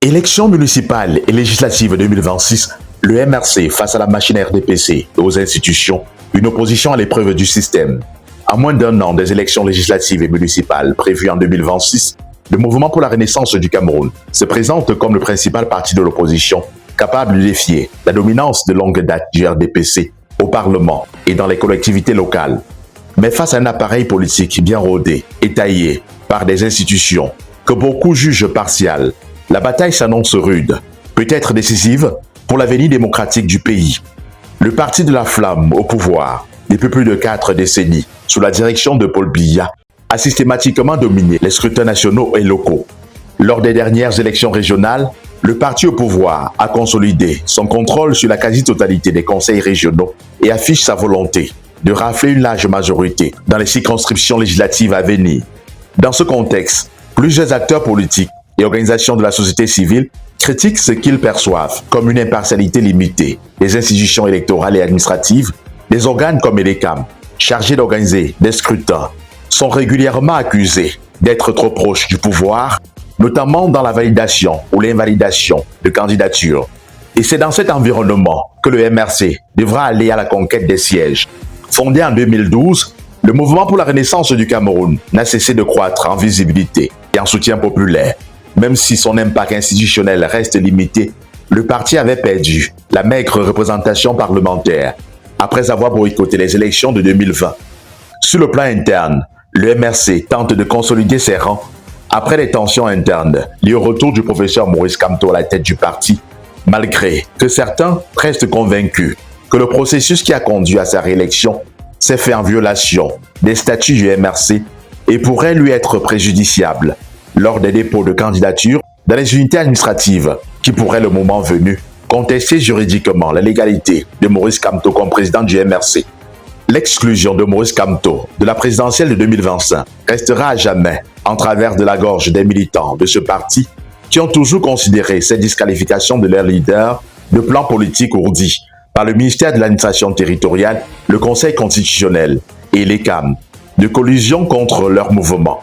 Élections municipales et législatives 2026, le MRC face à la machine RDPC et aux institutions, une opposition à l'épreuve du système. À moins d'un an des élections législatives et municipales prévues en 2026, le Mouvement pour la Renaissance du Cameroun se présente comme le principal parti de l'opposition, capable de défier la dominance de longue date du RDPC au Parlement et dans les collectivités locales. Mais face à un appareil politique bien rodé et taillé par des institutions que beaucoup jugent partiales, la bataille s'annonce rude, peut-être décisive pour l'avenir démocratique du pays. Le parti de la flamme au pouvoir, depuis plus de 4 décennies, sous la direction de Paul Biya, a systématiquement dominé les scrutins nationaux et locaux. Lors des dernières élections régionales, le parti au pouvoir a consolidé son contrôle sur la quasi-totalité des conseils régionaux et affiche sa volonté de rafler une large majorité dans les circonscriptions législatives à venir. Dans ce contexte, plusieurs acteurs politiques et organisations de la société civile critiquent ce qu'ils perçoivent comme une impartialité limitée des institutions électorales et administratives. Des organes comme EDECAM, chargés d'organiser des scrutins, sont régulièrement accusés d'être trop proches du pouvoir, notamment dans la validation ou l'invalidation de candidatures. Et c'est dans cet environnement que le MRC devra aller à la conquête des sièges. Fondé en 2012, le Mouvement pour la Renaissance du Cameroun n'a cessé de croître en visibilité et en soutien populaire. Même si son impact institutionnel reste limité, le parti avait perdu la maigre représentation parlementaire après avoir boycotté les élections de 2020. Sur le plan interne, le MRC tente de consolider ses rangs après les tensions internes liées au retour du professeur Maurice Kamto à la tête du parti, malgré que certains restent convaincus que le processus qui a conduit à sa réélection s'est fait en violation des statuts du MRC et pourrait lui être préjudiciable lors des dépôts de candidature dans les unités administratives qui pourraient, le moment venu, contester juridiquement la légalité de Maurice Kamto comme président du MRC. L'exclusion de Maurice Kamto de la présidentielle de 2025 restera à jamais en travers de la gorge des militants de ce parti qui ont toujours considéré cette disqualification de leur leader de plan politique ourdi par le ministère de l'administration territoriale, le Conseil constitutionnel et l'ECAM, de collusion contre leur mouvement.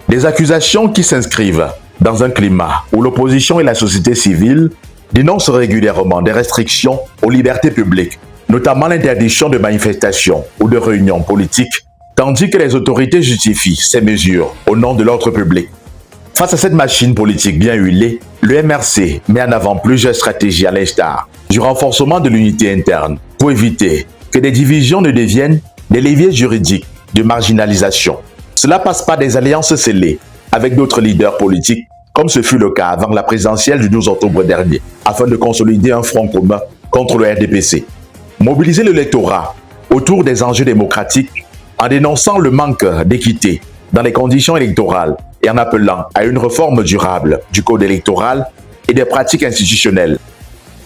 Des accusations qui s'inscrivent dans un climat où l'opposition et la société civile dénoncent régulièrement des restrictions aux libertés publiques, notamment l'interdiction de manifestations ou de réunions politiques, tandis que les autorités justifient ces mesures au nom de l'ordre public. Face à cette machine politique bien huilée, le MRC met en avant plusieurs stratégies à l'instar du renforcement de l'unité interne pour éviter que des divisions ne deviennent des leviers juridiques de marginalisation. Cela passe par des alliances scellées avec d'autres leaders politiques, comme ce fut le cas avant la présidentielle du 12 octobre dernier, afin de consolider un front commun contre le RDPC. Mobiliser l'électorat autour des enjeux démocratiques en dénonçant le manque d'équité dans les conditions électorales et en appelant à une réforme durable du code électoral et des pratiques institutionnelles.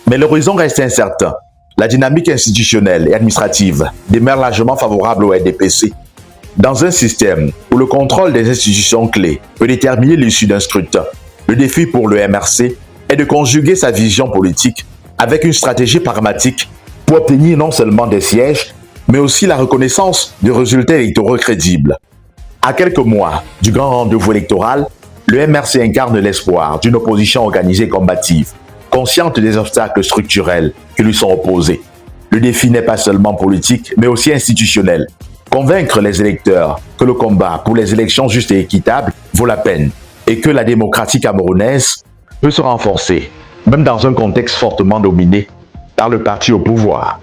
Mais l'horizon reste incertain. La dynamique institutionnelle et administrative demeure largement favorable au RDPC. Dans un système où le contrôle des institutions clés peut déterminer l'issue d'un scrutin, le défi pour le MRC est de conjuguer sa vision politique avec une stratégie pragmatique pour obtenir non seulement des sièges, mais aussi la reconnaissance de résultats électoraux crédibles. À quelques mois du grand rendez-vous électoral, le MRC incarne l'espoir d'une opposition organisée et combative, consciente des obstacles structurels qui lui sont opposés. Le défi n'est pas seulement politique, mais aussi institutionnel. Convaincre les électeurs que le combat pour les élections justes et équitables vaut la peine et que la démocratie camerounaise peut se renforcer, même dans un contexte fortement dominé par le parti au pouvoir.